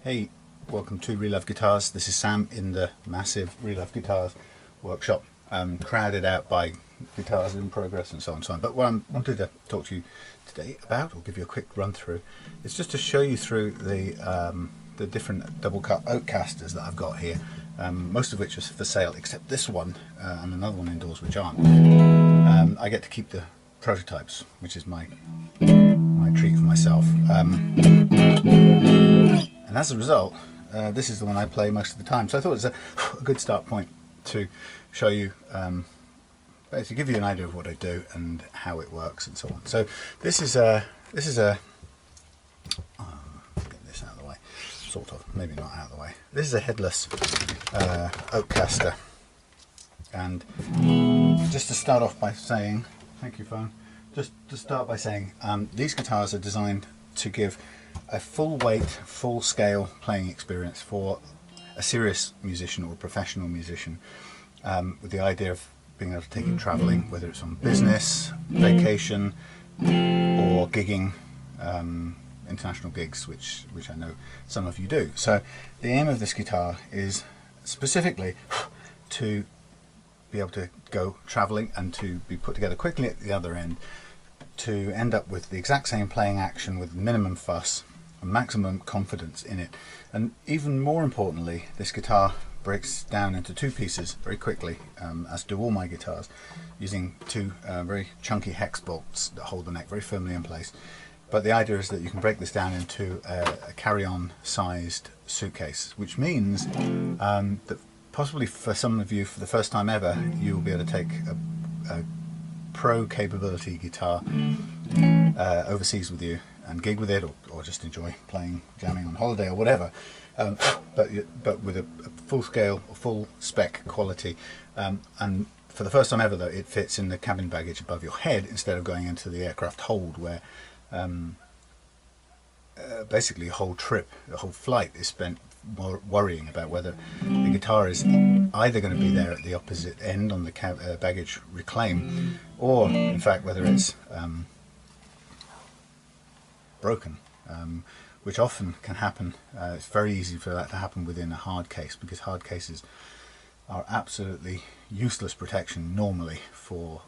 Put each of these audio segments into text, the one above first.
Hey, welcome to Relove Guitars. This is Sam in the massive Relove Guitars workshop, crowded out by guitars in progress and so on and so on. But what I wanted to talk to you today about, or give you a quick run through, is just to show you through the different double cut Oakcasters that I've got here, most of which are for sale except this one and another one indoors which aren't. I get to keep the prototypes, which is my treat for myself. And as a result, this is the one I play most of the time. So I thought it was a good start point to show you, basically give you an idea of what I do and how it works and so on. So this is a get this out of the way, sort of, maybe not out of the way. This is a headless Oakcaster, and just to start off by saying, thank you phone, just to start by saying these guitars are designed to give a full weight, full scale playing experience for a serious musician or a professional musician, with the idea of being able to take it travelling, whether it's on business, vacation, or gigging, international gigs, which I know some of you do. So the aim of this guitar is specifically to be able to go travelling and to be put together quickly at the other end, to end up with the exact same playing action with minimum fuss and maximum confidence in it. And even more importantly, this guitar breaks down into two pieces very quickly, as do all my guitars, using two very chunky hex bolts that hold the neck very firmly in place. But the idea is that you can break this down into a carry-on sized suitcase, which means that possibly for some of you, for the first time ever, you will be able to take a pro capability guitar overseas with you and gig with it, or just enjoy playing, jamming on holiday or whatever, but with a full scale or full spec quality, and for the first time ever though, it fits in the cabin baggage above your head instead of going into the aircraft hold, where basically a whole trip, a whole flight is spent worrying about whether the guitar is either going to be there at the opposite end on the baggage reclaim, or in fact whether it's broken, which often can happen. It's very easy for that to happen within a hard case, because hard cases are absolutely useless protection normally for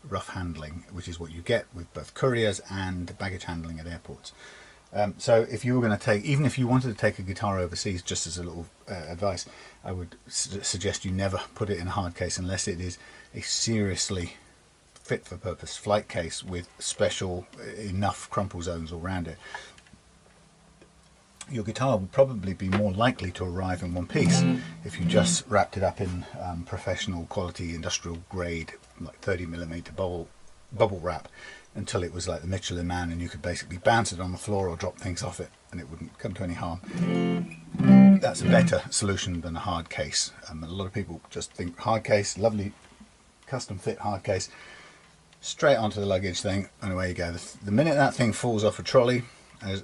rough handling, which is what you get with both couriers and baggage handling at airports. So if you were going to take, even if you wanted to take a guitar overseas, just as a little advice, I would suggest you never put it in a hard case unless it is a seriously fit for purpose flight case with special enough crumple zones all around it. Your guitar would probably be more likely to arrive in one piece if you just wrapped it up in professional quality industrial grade, like 30mm bubble wrap, until it was like the Michelin Man and you could basically bounce it on the floor or drop things off it and it wouldn't come to any harm. That's a better solution than a hard case. A lot of people just think hard case, lovely custom fit hard case, straight onto the luggage thing, and away you go. The minute that thing falls off a trolley,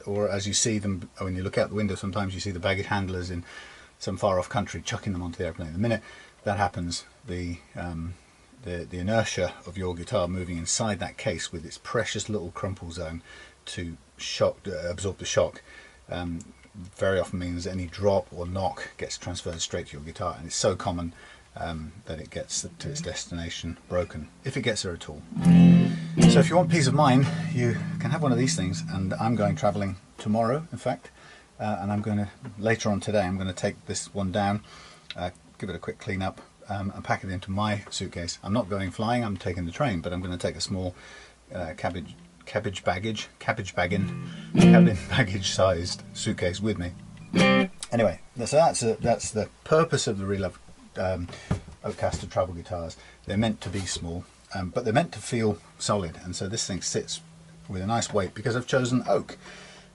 or as you see them when you look out the window, sometimes you see the baggage handlers in some far off country chucking them onto the airplane. The minute that happens, the inertia of your guitar moving inside that case with its precious little crumple zone to absorb the shock, very often means any drop or knock gets transferred straight to your guitar, and it's so common that it gets to its destination broken, if it gets there at all. So if you want peace of mind, you can have one of these things, and I'm going travelling tomorrow, in fact, and I'm going to, later on today, I'm going to take this one down, give it a quick clean up, and pack it into my suitcase. I'm not going flying, I'm taking the train, but I'm going to take a small cabin baggage sized suitcase with me. Anyway, so that's the purpose of the Relove Oakcaster travel guitars. They're meant to be small, but they're meant to feel solid, and so this thing sits with a nice weight because I've chosen oak,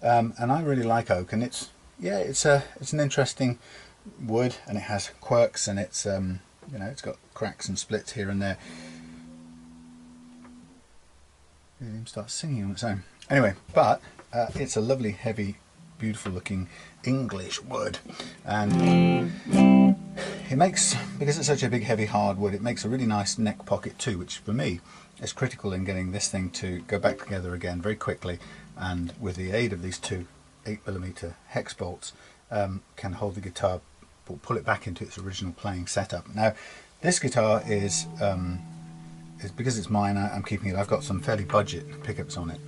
and I really like oak, and it's an interesting wood, and it has quirks, and it's it's got cracks and splits here and there. It even starts singing on its own. Anyway, but it's a lovely, heavy, beautiful looking English wood, and it makes, because it's such a big, heavy, hard wood, it makes a really nice neck pocket too, which for me is critical in getting this thing to go back together again very quickly, and with the aid of these two 8mm hex bolts can hold the guitar, pull it back into its original playing setup. Now this guitar is because it's mine, I'm keeping it. I've got some fairly budget pickups on it.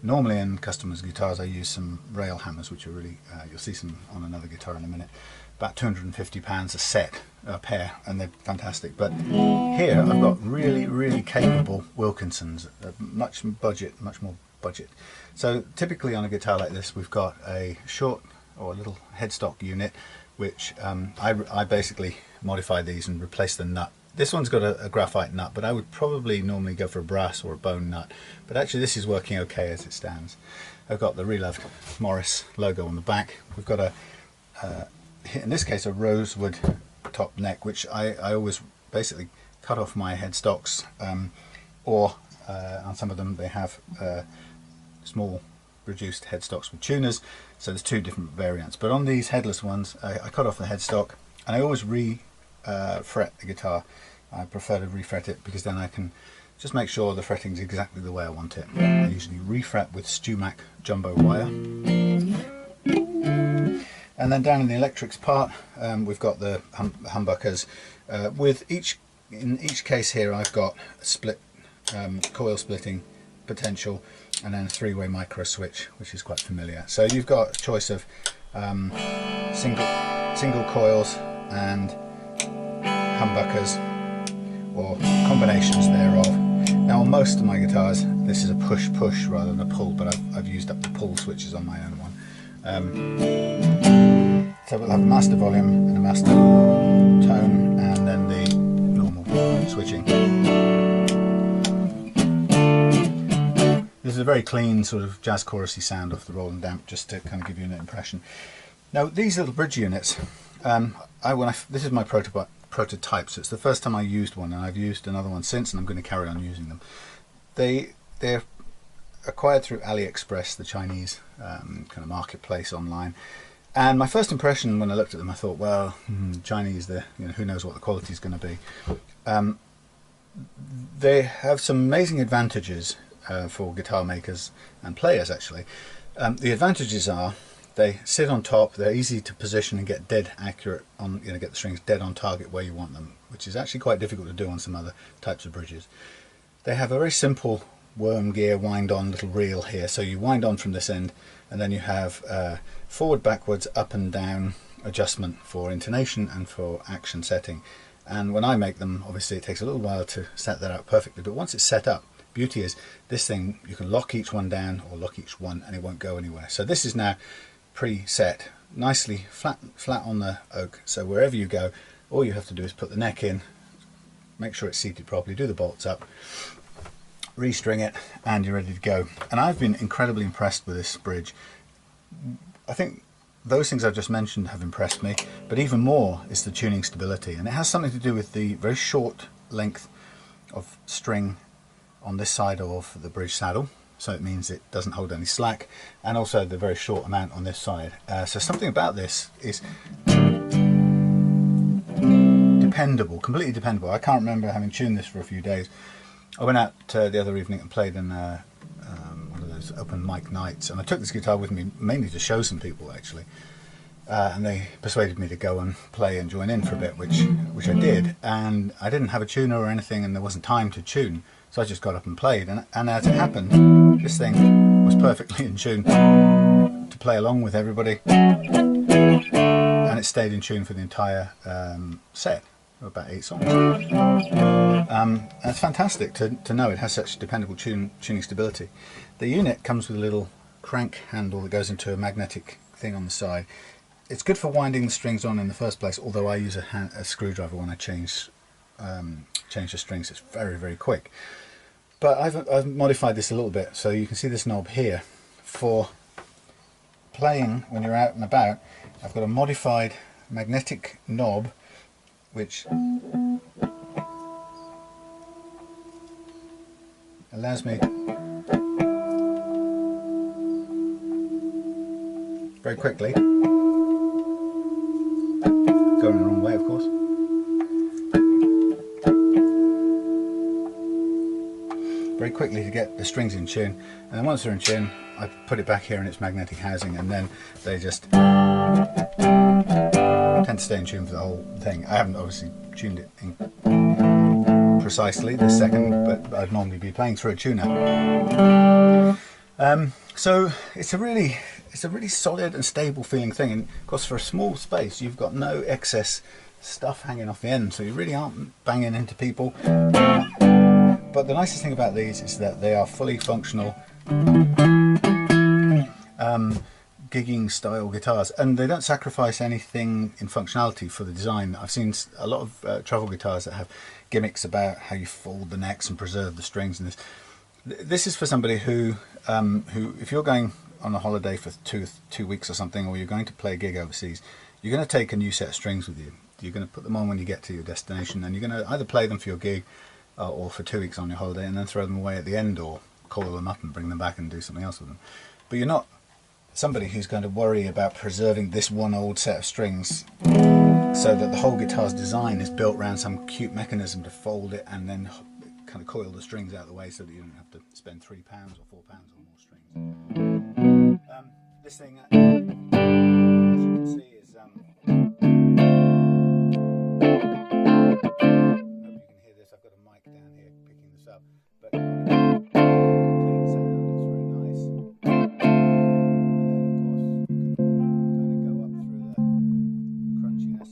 Normally in customers' guitars I use some rail hammers, which are really, you'll see some on another guitar in a minute, about £250 a pair, and they're fantastic. But here I've got really capable Wilkinsons, much more budget. So typically on a guitar like this we've got a short or a little headstock unit, which I basically modify these and replace the nut. This one's got a graphite nut, but I would probably normally go for a brass or a bone nut. But actually this is working okay as it stands. I've got the reloved Morris logo on the back. We've got in this case a rosewood top neck, which I always basically cut off my headstocks, or on some of them they have small reduced headstocks with tuners, so there's two different variants. But on these headless ones I cut off the headstock, and I always fret the guitar. I prefer to refret it because then I can just make sure the fretting's exactly the way I want it. I usually refret with StewMac jumbo wire. And then down in the electrics part we've got the humbuckers. In each case here I've got a split coil splitting potential, and then a 3-way micro switch, which is quite familiar. So you've got a choice of single coils and humbuckers, or combinations thereof. Now on most of my guitars this is a push-push rather than a pull, but I've used up the pull switches on my own one. So we'll have a master volume and a master tone, and then the normal switching. This is a very clean sort of jazz chorusy sound off the Roland amp, just to kind of give you an impression. Now these little bridge units, this is my prototype, so it's the first time I used one, and I've used another one since, and I'm going to carry on using them. They're acquired through AliExpress, the Chinese kind of marketplace online. And my first impression when I looked at them, I thought, well, Chinese, who knows what the quality is going to be. They have some amazing advantages for guitar makers and players, actually. The advantages are they sit on top, they're easy to position and get dead accurate on, get the strings dead on target where you want them, which is actually quite difficult to do on some other types of bridges. They have a very simple worm gear wind on little reel here, so you wind on from this end, and then you have forward, backwards, up and down adjustment for intonation and for action setting. And when I make them, obviously it takes a little while to set that out perfectly, but once it's set up, beauty is this thing, you can lock each one down or lock each one and it won't go anywhere. So this is now pre-set, nicely flat on the oak, so wherever you go, all you have to do is put the neck in, make sure it's seated properly, do the bolts up, restring it, and you're ready to go. And I've been incredibly impressed with this bridge. I think those things I've just mentioned have impressed me, but even more is the tuning stability, and it has something to do with the very short length of string on this side of the bridge saddle, so it means it doesn't hold any slack, and also the very short amount on this side. So something about this is dependable, completely dependable. I can't remember having tuned this for a few days. I went out the other evening and played in one of those open mic nights, and I took this guitar with me mainly to show some people, actually, and they persuaded me to go and play and join in for a bit, which I did. And I didn't have a tuner or anything, and there wasn't time to tune, so I just got up and played, and as it happened, this thing was perfectly in tune to play along with everybody, and it stayed in tune for the entire set, about 8 songs. And it's fantastic to know it has such dependable tuning stability. The unit comes with a little crank handle that goes into a magnetic thing on the side. It's good for winding the strings on in the first place, although I use a screwdriver when I change the strings. It's very, very quick. But I've modified this a little bit, so you can see this knob here for playing when you're out and about. I've got a modified magnetic knob which allows me very quickly, going the wrong way of course, very quickly to get the strings in tune, and then once they're in tune, I put it back here in its magnetic housing, and then they just tend to stay in tune for the whole thing. I haven't obviously tuned it in precisely this second, but I'd normally be playing through a tuner. So it's a really solid and stable feeling thing, and of course for a small space you've got no excess stuff hanging off the end, so you really aren't banging into people. But the nicest thing about these is that they are fully functional gigging style guitars, and they don't sacrifice anything in functionality for the design. I've seen a lot of travel guitars that have gimmicks about how you fold the necks and preserve the strings, and this is for somebody who if you're going on a holiday for two weeks or something, or you're going to play a gig overseas, you're going to take a new set of strings with you. You're going to put them on when you get to your destination, and you're going to either play them for your gig or for 2 weeks on your holiday, and then throw them away at the end, or coil them up and bring them back and do something else with them. But you're not somebody who's going to worry about preserving this one old set of strings, so that the whole guitar's design is built around some cute mechanism to fold it and then kind of coil the strings out of the way, so that you don't have to spend £3 or £4 on more strings. This thing, as you can see, is I hope you can hear this. I've got a mic down here picking this up, but clean sound, it's very nice. And then of course you can kind of go up through the crunchiness.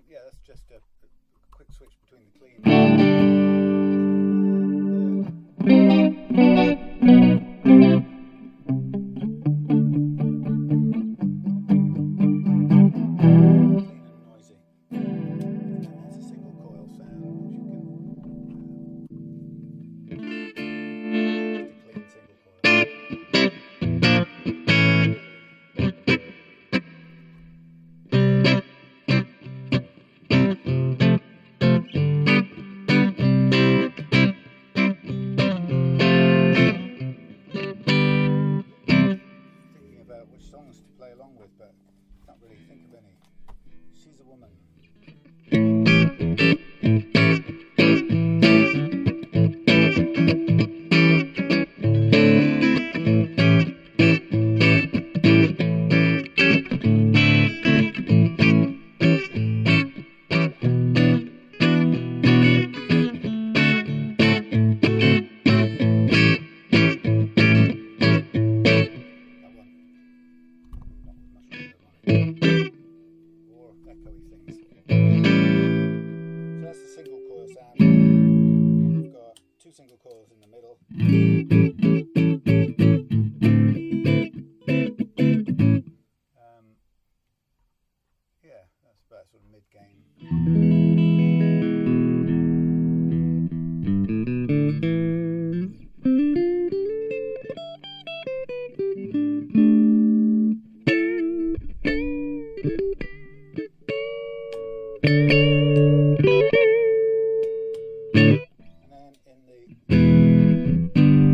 Yeah, that's just a quick switch between the clean and noisy. And that's a single coil sound, which you can clean single coil. Songs to play along with, but can't really think of any. She's a Woman. Or echoey things. So that's the single coil sound. We've got two single coils in the middle. Yeah, that's about sort of mid-gain. And then in the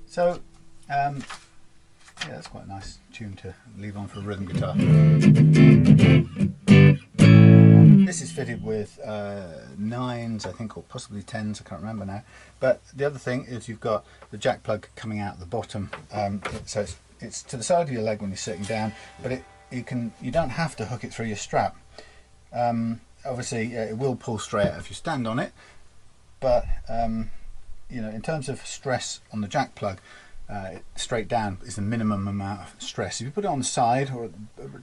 So, yeah, that's quite a nice tune to leave on for a rhythm guitar. This is fitted with 9s, I think, or possibly 10s, I can't remember now. But the other thing is you've got the jack plug coming out the bottom, so it's to the side of your leg when you're sitting down, but you don't have to hook it through your strap. Obviously, it will pull straight out if you stand on it, but you know, in terms of stress on the jack plug, straight down is the minimum amount of stress. If you put it on the side or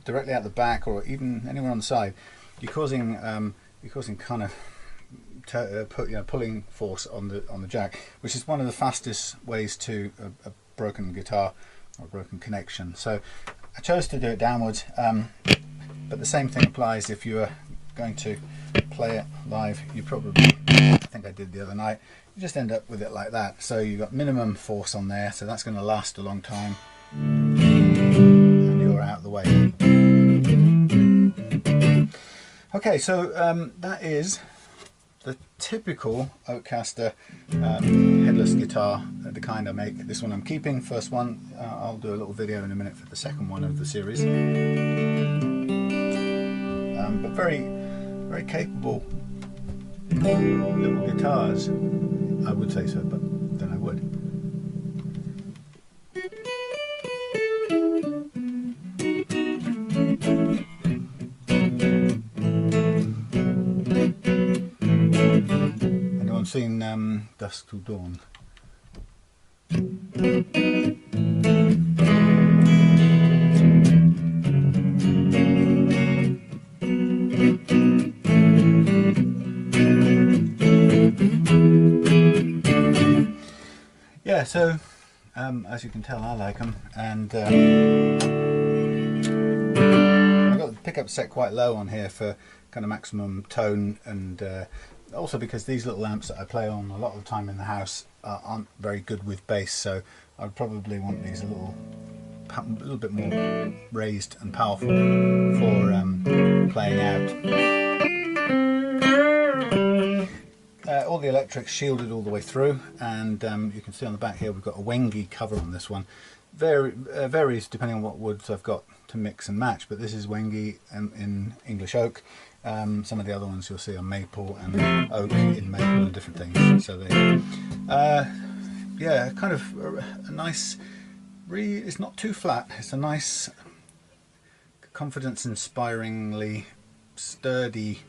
directly out the back or even anywhere on the side, you're causing kind of pulling force on the jack, which is one of the fastest ways to a broken guitar or a broken connection. So I chose to do it downwards, but the same thing applies if you are going to play it live. You probably, I think I did the other night, you just end up with it like that. So you've got minimum force on there, so that's going to last a long time, and you're out of the way. Okay, so that is the typical Oakcaster headless guitar, the kind I make. This one I'm keeping, first one. I'll do a little video in a minute for the second one of the series. But very, very capable little guitars. I would say so, but then I would. Anyone seen Dusk Till Dawn? Yeah, so as you can tell, I like them, and I've got the pickup set quite low on here for kind of maximum tone, and also because these little amps that I play on a lot of the time in the house aren't very good with bass, so I'd probably want these a little bit more raised and powerful for playing out. All the electrics shielded all the way through, and you can see on the back here we've got a Wengi cover on this one. Varies depending on what woods I've got to mix and match, but this is Wengi in English oak. Some of the other ones you'll see are maple and oak in maple and different things. So they, yeah, kind of a nice, it's not too flat, it's a nice, confidence-inspiringly sturdy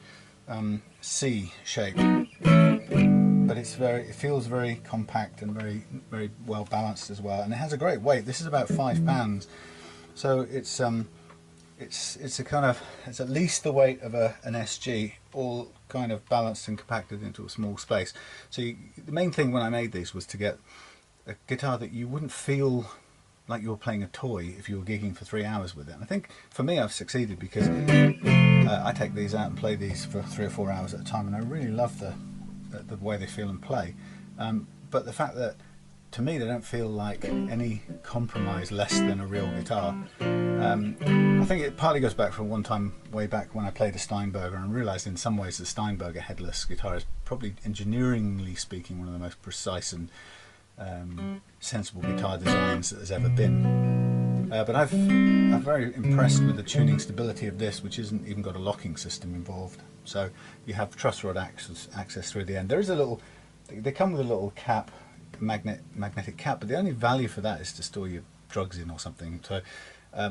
C shape, but it feels very compact and very well balanced as well, and it has a great weight. This is about 5 pounds, so it's a kind of, it's at least the weight of an SG, all kind of balanced and compacted into a small space. So the main thing when I made these was to get a guitar that you wouldn't feel like you were playing a toy if you were gigging for 3 hours with it. And I think for me I've succeeded, because I take these out and play these for 3 or 4 hours at a time, and I really love the way they feel and play. But the fact that to me they don't feel like any compromise less than a real guitar. I think it partly goes back from one time way back when I played a Steinberger and realised in some ways the Steinberger headless guitar is probably, engineeringly speaking, one of the most precise and sensible guitar designs that there's ever been. But I'm very impressed with the tuning stability of this, which hasn't even got a locking system involved. So you have truss rod access through the end. There is a little, they come with a little cap, magnetic cap, but the only value for that is to store your drugs in or something. So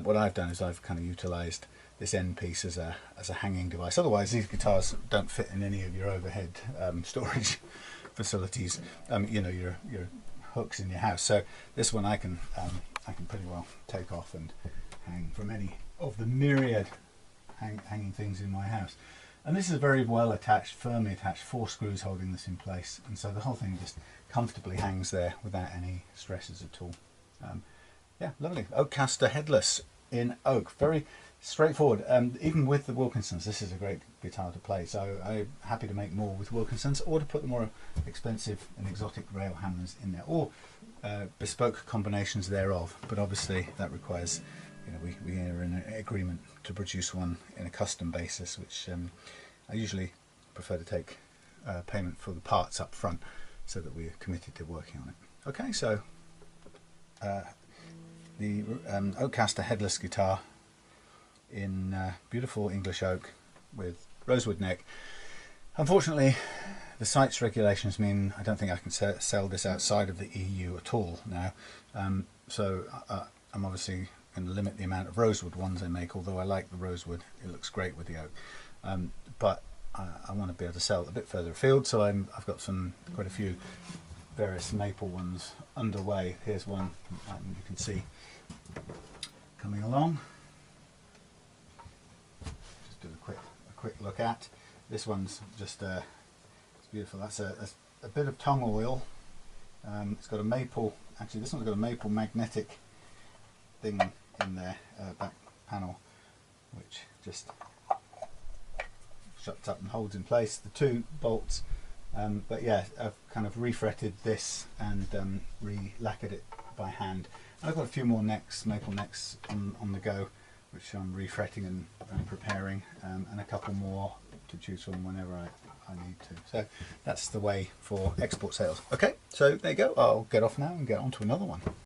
what I've done is I've kind of utilised this end piece as a hanging device. Otherwise these guitars don't fit in any of your overhead storage facilities. You know, your hooks in your house. So this one I can pretty well take off and hang from any of the myriad hanging things in my house. And this is a very well attached, firmly attached, 4 screws holding this in place, and so the whole thing just comfortably hangs there without any stresses at all. Yeah, lovely. Oakcaster headless in oak, very straightforward. Even with the Wilkinsons, this is a great guitar to play, so I'm happy to make more with Wilkinsons, or to put the more expensive and exotic rail hammers in there, or bespoke combinations thereof, but obviously that requires you know, we are in an agreement to produce one in a custom basis, which I usually prefer to take payment for the parts up front, so that we're committed to working on it. Okay, so the Oakcaster headless guitar in beautiful English oak with rosewood neck. Unfortunately, the CITES regulations mean I don't think I can sell this outside of the EU at all now. So I'm obviously going to limit the amount of rosewood ones I make, although I like the rosewood. It looks great with the oak. But I want to be able to sell it a bit further afield, so I've got quite a few various maple ones underway. Here's one you can see coming along. Just do a quick look at. This one's just it's beautiful. That's a bit of tongue oil. It's got a maple. Actually, this one's got a maple magnetic thing in their back panel, which just shuts up and holds in place the two bolts. But yeah, I've kind of refretted this and re-lacquered it by hand. And I've got a few more necks, maple necks on the go, which I'm refretting and preparing, and a couple more to choose from whenever I need to. So that's the way for export sales. Okay, so there you go. I'll get off now and get on to another one.